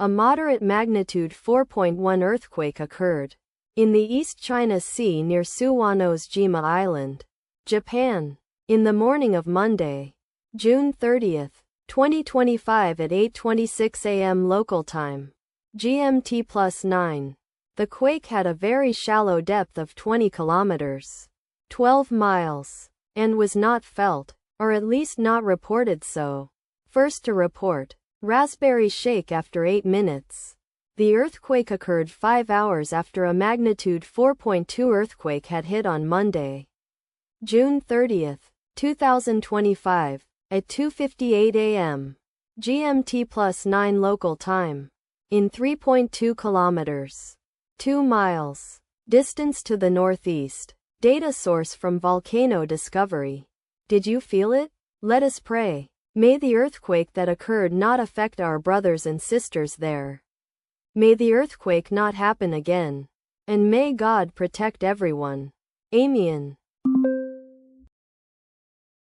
A moderate magnitude 4.1 earthquake occurred in the East China Sea near Suwanose-jima Island, Japan, in the morning of Monday, June 30, 2025 at 8:26 a.m. local time, GMT+9. The quake had a very shallow depth of 20 kilometers, 12 miles, and was not felt, or at least not reported so. First to report, Raspberry shake after 8 minutes. The earthquake occurred 5 hours after a magnitude 4.2 earthquake had hit on Monday, June 30, 2025, at 2:58 a.m. GMT+9 local time, in 3.2 kilometers, 2 miles, distance to the northeast. Data source from Volcano Discovery. Did you feel it? Let us pray. May the earthquake that occurred not affect our brothers and sisters there. May the earthquake not happen again. And may God protect everyone. Amen.